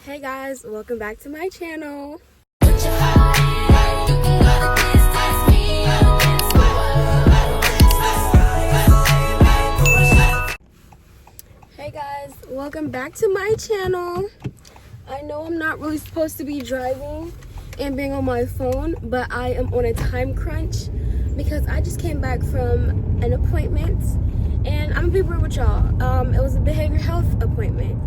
Hey guys, welcome back to my channel. Hey guys, welcome back to my channel. I know I'm not really supposed to be driving and being on my phone, but I am on a time crunch because I just came back from an appointment, and I'm gonna be real with y'all. It was a behavioral health appointment.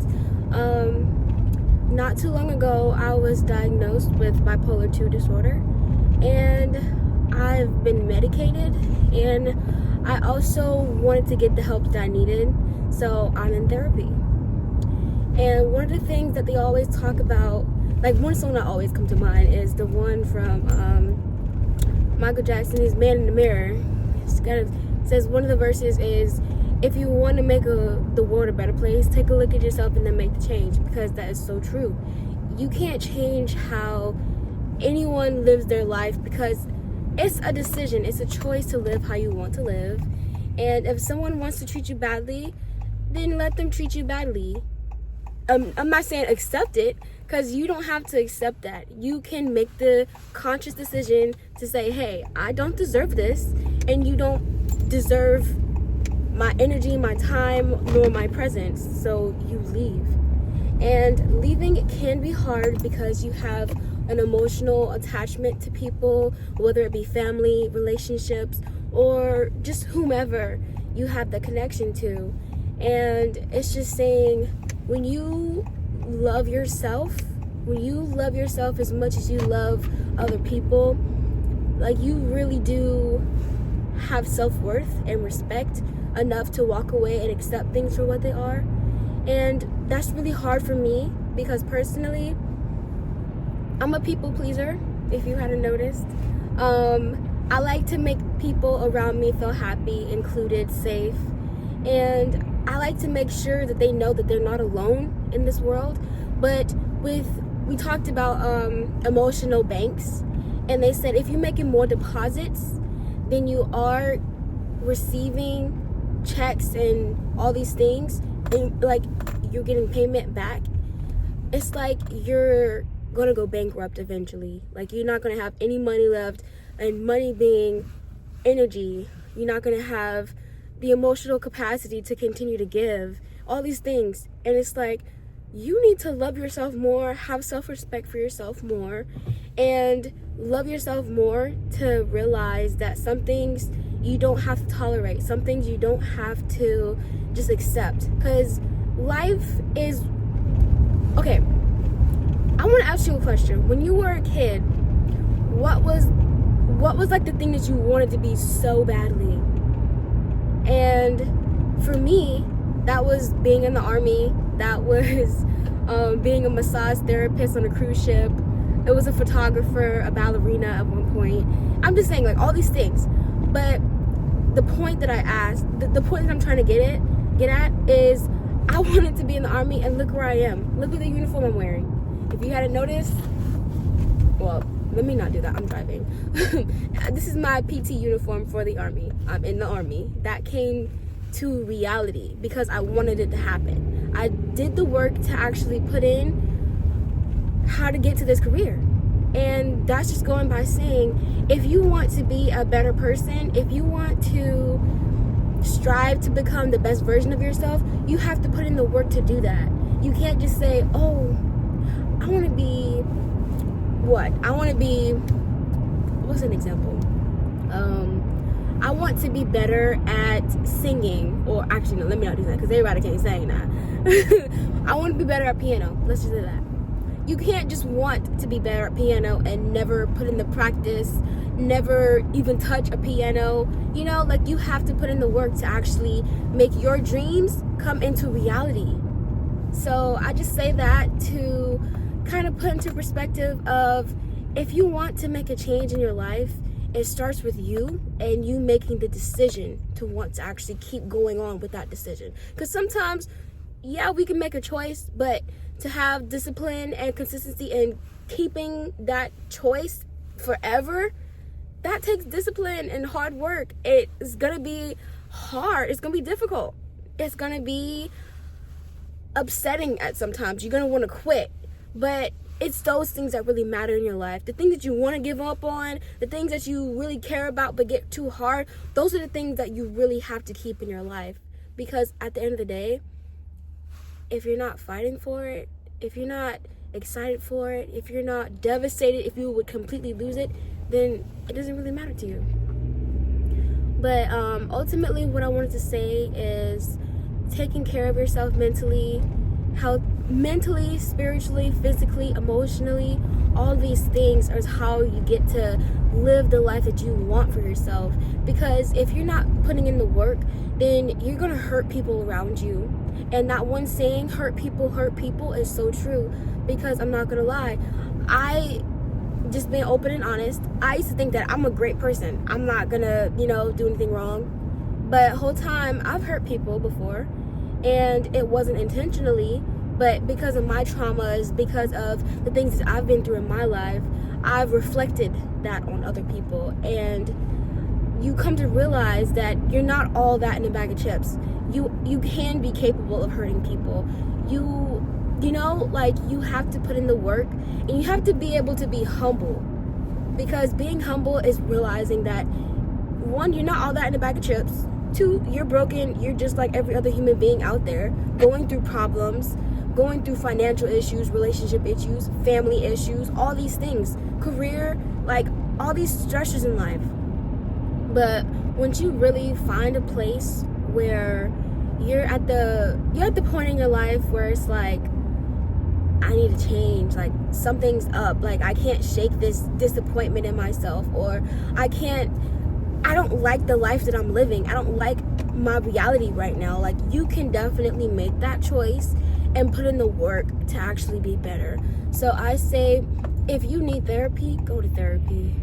Not too long ago, I was diagnosed with bipolar 2 disorder, and I've been medicated, and I also wanted to get the help that I needed, so I'm in therapy. And one of the things that they always talk about, like one song that always comes to mind is the one from Michael Jackson's Man in the Mirror. It kind of says, one of the verses is, if you want to make the world a better place, take a look at yourself and then make the change, because that is so true. You can't change how anyone lives their life because it's a decision. It's a choice to live how you want to live. And if someone wants to treat you badly, then let them treat you badly. I'm not saying accept it, because you don't have to accept that. You can make the conscious decision to say, hey, I don't deserve this, and you don't deserve my energy, my time, nor my presence, so you leave. And leaving can be hard because you have an emotional attachment to people, whether it be family, relationships, or just whomever you have the connection to. And it's just saying, when you love yourself as much as you love other people, like, you really do have self-worth and respect enough to walk away and accept things for what they are. And that's really hard for me because personally, I'm a people pleaser, if you hadn't noticed. I like to make people around me feel happy, included, safe, and I like to make sure that they know that they're not alone in this world. But we talked about emotional banks, and they said if you're making more deposits than you are receiving checks and all these things, and like you're getting payment back, it's like you're gonna go bankrupt eventually. Like, you're not gonna have any money left, and money being energy, you're not gonna have the emotional capacity to continue to give all these things. And it's like, you need to love yourself more, have self-respect for yourself more, and love yourself more to realize that some things you don't have to tolerate, some things you don't have to just accept, because life is okay. I want to ask you a question. When you were a kid, what was like the thing that you wanted to be so badly? And for me, that was being in the army. That was being a massage therapist on a cruise ship. It was a photographer, a ballerina at one point. I'm just saying, like, all these things. But the point that I asked, the point that I'm trying to get at is, I wanted to be in the army, and look where I am. Look at the uniform I'm wearing. If you hadn't noticed, well, let me not do that. I'm driving. This is my PT uniform for the army. I'm in the army. That came to reality because I wanted it to happen. I did the work to actually put in how to get to this career. And that's just going by saying, if you want to be a better person, if you want to strive to become the best version of yourself, you have to put in the work to do that. You can't just say, oh, I want to be what? I want to be, what's an example? I want to be better at singing, or actually, no, let me not do that because everybody can't sing now. I want to be better at piano. Let's just do that. You can't just want to be better at piano and never put in the practice, never even touch a piano. You know, like, you have to put in the work to actually make your dreams come into reality. So I just say that to kind of put into perspective of, if you want to make a change in your life, it starts with you and you making the decision to want to actually keep going on with that decision. Because sometimes, yeah, we can make a choice, but to have discipline and consistency and keeping that choice forever, that takes discipline and hard work. It's gonna be hard. It's gonna be difficult. It's gonna be upsetting at sometimes. You're gonna want to quit, But it's those things that really matter in your life. The things that you want to give up on, the things that you really care about but get too hard, those are the things that you really have to keep in your life. Because at the end of the day, if you're not fighting for it, if you're not excited for it, if you're not devastated if you would completely lose it, then it doesn't really matter to you. But ultimately, what I wanted to say is taking care of yourself mentally, mentally, spiritually, physically, emotionally, all these things are how you get to live the life that you want for yourself. Because if you're not putting in the work, then you're gonna hurt people around you. And that one saying, hurt people, is so true. Because I'm not gonna lie, just being open and honest, I used to think that I'm a great person. I'm not gonna, do anything wrong. But the whole time, I've hurt people before, and it wasn't intentionally, but because of my traumas, because of the things that I've been through in my life, I've reflected that on other people. And you come to realize that you're not all that in a bag of chips. You can be capable of hurting people. You have to put in the work, and you have to be able to be humble. Because being humble is realizing that, one, you're not all that in a bag of chips. Two, you're broken. You're just like every other human being out there, going through problems, going through financial issues, relationship issues, family issues, all these things, career, like all these stressors in life. But once you really find a place where you're at the point in your life where it's like, I need to change, like something's up, like I can't shake this disappointment in myself, or I don't like the life that I'm living, I don't like my reality right now. Like, you can definitely make that choice and put in the work to actually be better. So I say, if you need therapy, go to therapy,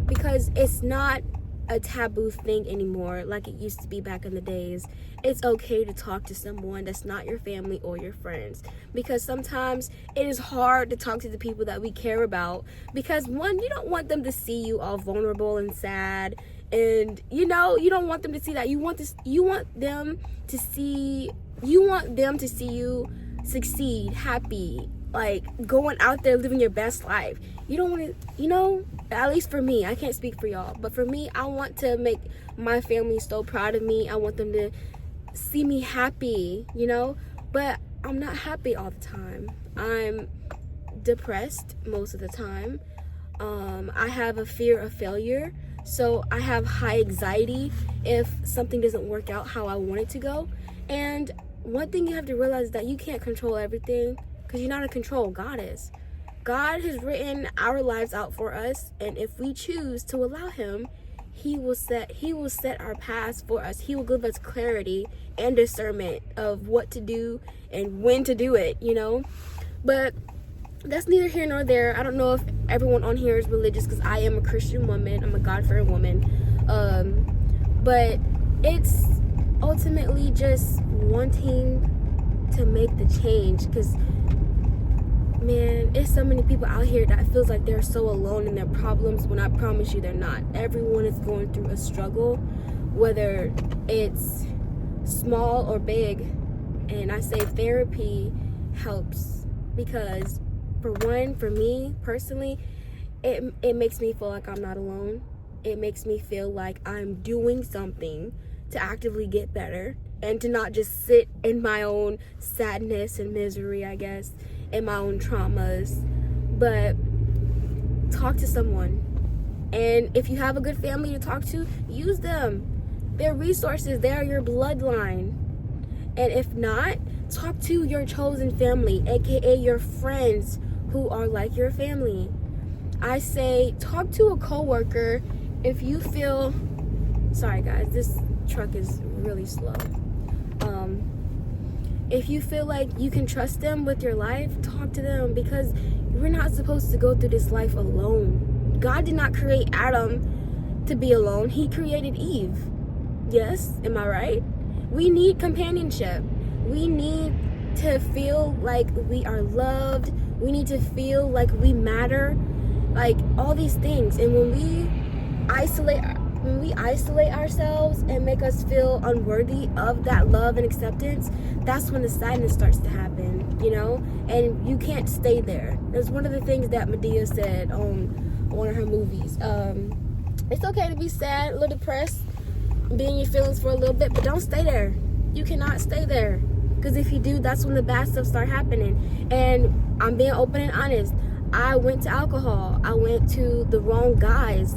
because it's not a taboo thing anymore like it used to be back in the days. It's okay to talk to someone that's not your family or your friends, because sometimes it is hard to talk to the people that we care about, because one, you don't want them to see you all vulnerable and sad, and you don't want them to see that. You want them to see you succeed, happy, like going out there living your best life. You don't want to, at least for me, I can't speak for y'all, but for me, I want to make my family so proud of me. I want them to see me happy, but I'm not happy all the time. I'm depressed most of the time. I have a fear of failure, so I have high anxiety if something doesn't work out how I want it to go. And one thing you have to realize is that you can't control everything, because you're not in control. God is. God has written our lives out for us, and if we choose to allow him, he will set our paths for us. He will give us clarity and discernment of what to do and when to do it, But that's neither here nor there. I don't know if everyone on here is religious, because I am a Christian woman. I'm a God-fearing woman. But it's ultimately just wanting to make the change, because man, it's so many people out here that feels like they're so alone in their problems, when I promise you they're not. Everyone is going through a struggle, whether it's small or big. And I say therapy helps, because for me personally, it makes me feel like I'm not alone. It makes me feel like I'm doing something to actively get better, and to not just sit in my own sadness and misery, I guess, in my own traumas, but talk to someone. And if you have a good family to talk to, use them. They're resources. They are your bloodline. And if not, talk to your chosen family, aka your friends who are like your family. I say talk to a coworker if you feel, sorry guys, this truck is really slow. If you feel like you can trust them with your life, talk to them, because we're not supposed to go through this life alone. God did not create Adam to be alone. He created Eve. Yes, am I right? We need companionship. We need to feel like we are loved. We need to feel like we matter. Like all these things. And when we isolate ourselves and make us feel unworthy of that love and acceptance, that's when the sadness starts to happen. you know, and you can't stay there. That's one of the things that Medea said on one of her movies. It's okay to be sad, a little depressed, be in your feelings for a little bit, but don't stay there. You cannot stay there, because if you do, that's when the bad stuff start happening. And I'm being open and honest. I went to alcohol. I went to the wrong guys.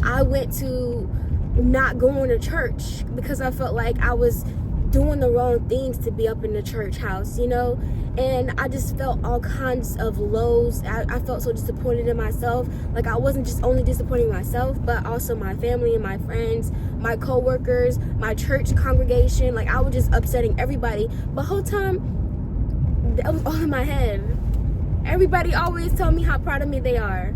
I went to not going to church because I felt like I was doing the wrong things to be up in the church house, you know. And I just felt all kinds of lows. I felt so disappointed in myself. Like, I wasn't just only disappointing myself, but also my family and my friends, my co-workers, my church congregation. Like, I was just upsetting everybody. But the whole time, that was all in my head. Everybody always tell me how proud of me they are.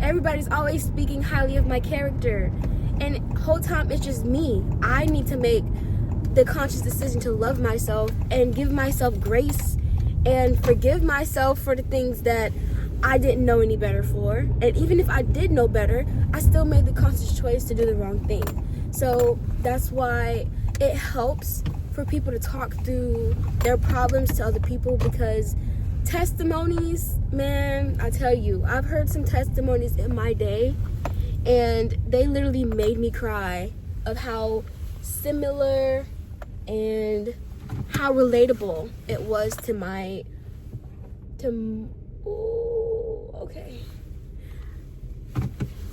Everybody's always speaking highly of my character. And the whole time, it's just me. I need to make the conscious decision to love myself and give myself grace and forgive myself for the things that I didn't know any better for. And even if I did know better, I still made the conscious choice to do the wrong thing. So that's why it helps for people to talk through their problems to other people, because testimonies, man, I tell you, I've heard some testimonies in my day, and they literally made me cry of how similar and how relatable it was to okay.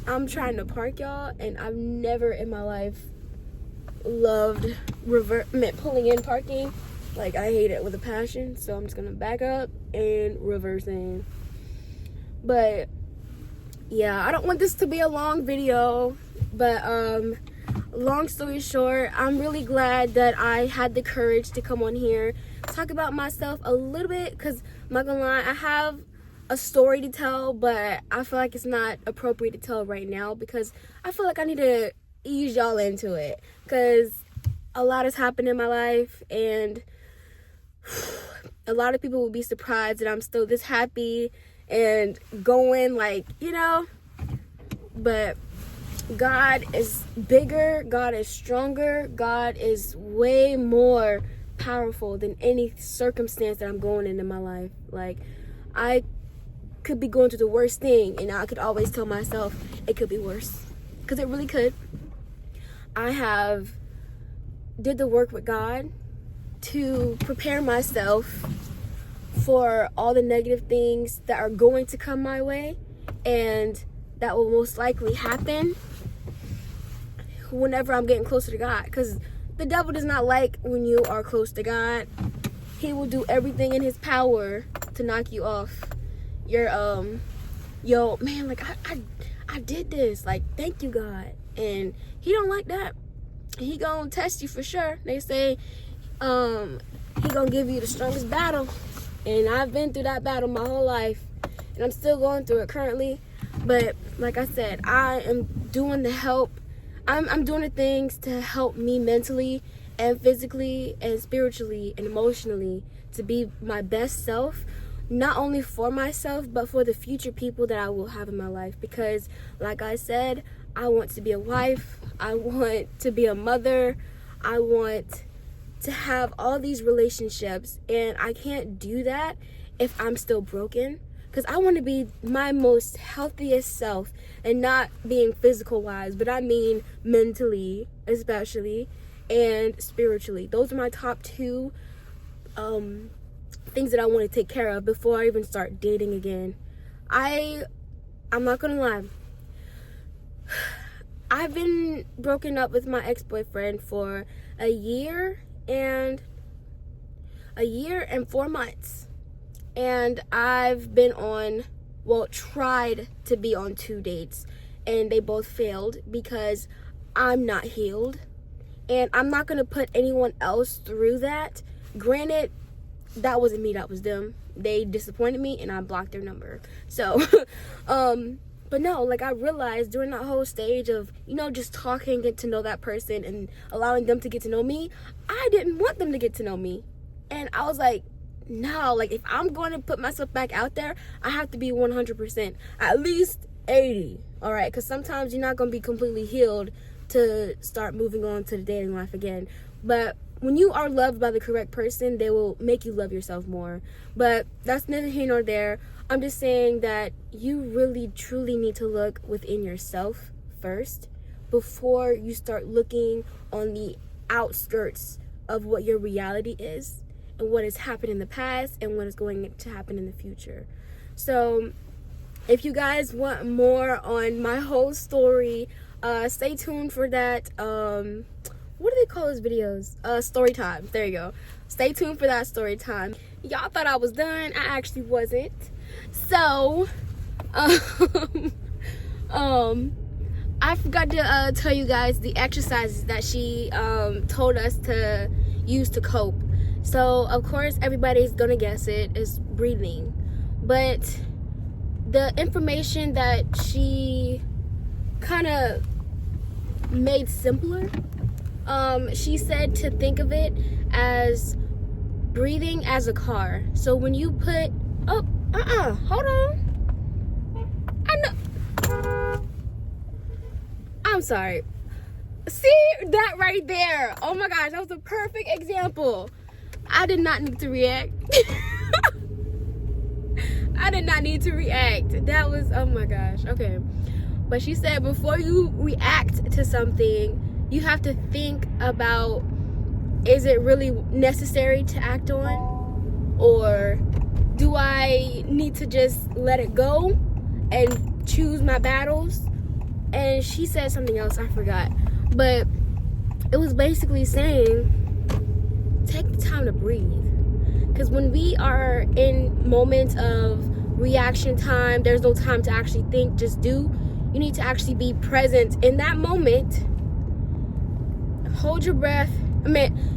I'm trying to park, y'all, and I've never in my life loved pulling in parking. Like, I hate it with a passion, so I'm just gonna back up and reverse in. But yeah, I don't want this to be a long video, but long story short, I'm really glad that I had the courage to come on here, talk about myself a little bit, because I'm not gonna lie, I have a story to tell, but I feel like it's not appropriate to tell right now, because I feel like I need to ease y'all into it, because a lot has happened in my life, and a lot of people will be surprised that I'm still this happy and going, like, you know. But God is bigger, God is stronger, God is way more powerful than any circumstance that I'm going in my life. Like, I could be going through the worst thing, and I could always tell myself it could be worse, because it really could. I have did the work with God to prepare myself for all the negative things that are going to come my way, and that will most likely happen whenever I'm getting closer to God, because the devil does not like when you are close to God. He will do everything in his power to knock you off your yo, man, like, I did this, like, thank you, God. And he don't like that. He gonna test you for sure. They say he gonna give you the strongest battle, and I've been through that battle my whole life, and I'm still going through it currently. But like I said, I am doing the help. I'm doing the things to help me mentally and physically and spiritually and emotionally to be my best self, not only for myself, but for the future people that I will have in my life. Because like I said, I want to be a wife, I want to be a mother, I want to have all these relationships, and I can't do that if I'm still broken. Because I want to be my most healthiest self, and not being physical wise, but I mean mentally especially, and spiritually. Those are my top two things that I want to take care of before I even start dating again. I'm not gonna lie, I've been broken up with my ex-boyfriend for a year and 4 months. And I've been on, tried to be on 2 dates, and they both failed because I'm not healed. And I'm not going to put anyone else through that. Granted, that wasn't me, that was them. They disappointed me, and I blocked their number. So, but no, like, I realized during that whole stage of, you know, just talking, get to know that person and allowing them to get to know me, I didn't want them to get to know me. And I was like, no, like, if I'm going to put myself back out there, I have to be 100%, at least 80, all right? Because sometimes you're not going to be completely healed to start moving on to the dating life again. But when you are loved by the correct person, they will make you love yourself more. But that's neither here nor there. I'm just saying that you really truly need to look within yourself first before you start looking on the outskirts of what your reality is and what has happened in the past and what is going to happen in the future. So if you guys want more on my whole story, stay tuned for that. What do they call those videos? Story time. There you go. Stay tuned for that story time. Y'all thought I was done. I actually wasn't. So, I forgot to tell you guys the exercises that she told us to use to cope. So, of course, everybody's gonna guess it is breathing. But the information that she kind of made simpler, she said to think of it as breathing as a car. So when you put, hold on. I know. I'm sorry. See that right there? Oh my gosh, that was a perfect example. I did not need to react. I did not need to react. That was, oh my gosh. Okay. But she said before you react to something, you have to think about, is it really necessary to act on? Or do I need to just let it go and choose my battles? And she said something else, I forgot. But it was basically saying, take the time to breathe. Because when we are in moments of reaction time, there's no time to actually think, just do. You need to actually be present in that moment. Hold your breath.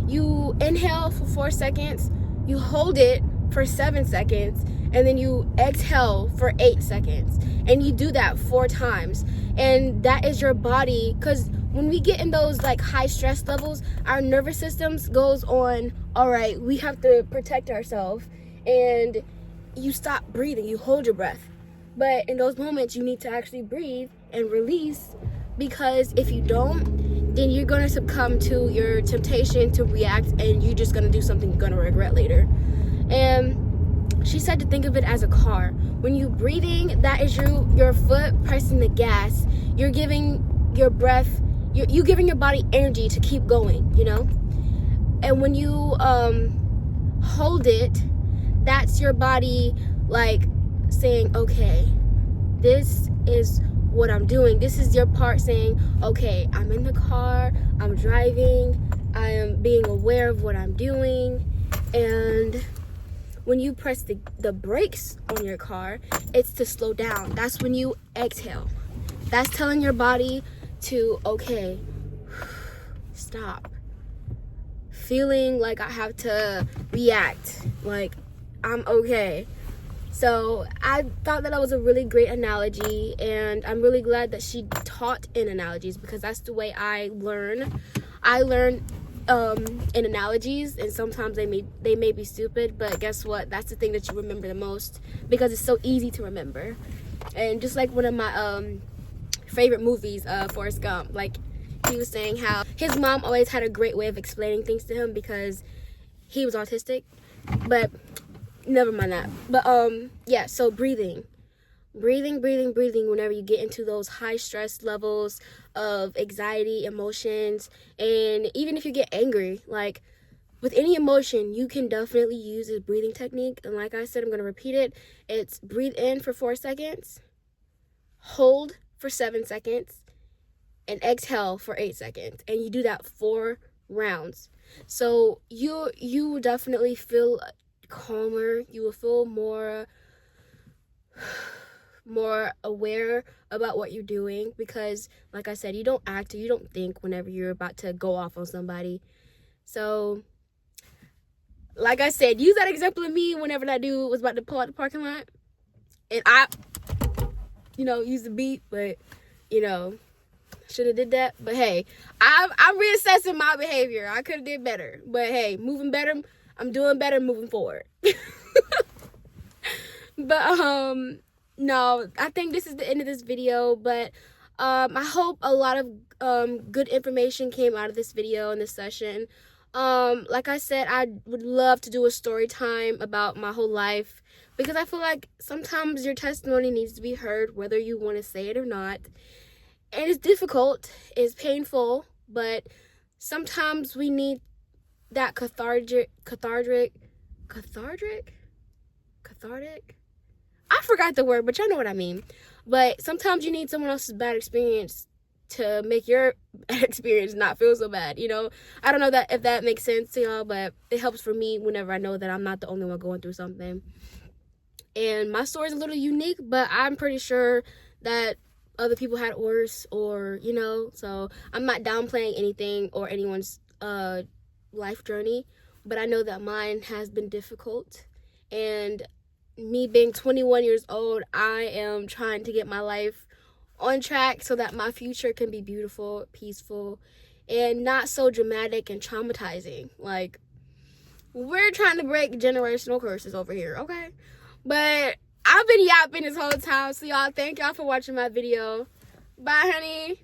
You inhale for 4 seconds, you hold it for 7 seconds, and then you exhale for 8 seconds. And you do that 4 times. And that is your body, because when we get in those like high stress levels, our nervous systems goes on, all right, we have to protect ourselves. And you stop breathing, you hold your breath. But in those moments, you need to actually breathe and release, because if you don't, then you're going to succumb to your temptation to react, and you're just going to do something you're going to regret later. And she said to think of it as a car. When you're breathing, that is your foot pressing the gas. You're giving your breath, you giving your body energy to keep going, you know? And when you hold it, that's your body like saying, okay, this is what I'm doing. This is your part saying, okay, I'm in the car, I'm driving, I am being aware of what I'm doing. And when you press the brakes on your car, it's to slow down. That's when you exhale. That's telling your body to, okay, stop. Feeling like I have to react, like I'm okay. So I thought that was a really great analogy, and I'm really glad that she taught in analogies, because that's the way I learn. I learn in analogies, and sometimes they may be stupid, but guess what? That's the thing that you remember the most, because it's so easy to remember. And just like one of my favorite movies, Forrest Gump, like he was saying how his mom always had a great way of explaining things to him because he was autistic. But never mind that. But yeah, so breathing whenever you get into those high stress levels of anxiety, emotions, and even if you get angry, like with any emotion, you can definitely use this breathing technique. And like I said, I'm going to repeat it. It's breathe in for 4 seconds, hold for 7 seconds, and exhale for 8 seconds. And you do that 4 rounds. So you will definitely feel calmer. You will feel more aware about what you're doing, because like I said, you don't act or you don't think whenever you're about to go off on somebody. So like I said, use that example of me whenever that dude was about to pull out the parking lot, and I use the beat, but should have did that. But hey, I'm reassessing my behavior. I could have did better, but hey, moving better. I'm doing better moving forward. But no, I think this is the end of this video. But I hope a lot of good information came out of this video and this session. Like I said, I would love to do a story time about my whole life, because I feel like sometimes your testimony needs to be heard, whether you want to say it or not. And it's difficult, it's painful, but sometimes we need that cathartic. I forgot the word, but y'all know what I mean. But sometimes you need someone else's bad experience to make your experience not feel so bad, you know? I don't know that if that makes sense to y'all, but it helps for me whenever I know that I'm not the only one going through something. And my story is a little unique, but I'm pretty sure that other people had worse, or, you know, so I'm not downplaying anything or anyone's life journey, but I know that mine has been difficult. And me being 21 years old, I am trying to get my life on track so that my future can be beautiful, peaceful, and not so dramatic and traumatizing. Like, we're trying to break generational curses over here, okay? But I've been yapping this whole time, so y'all, thank y'all for watching my video. Bye, honey.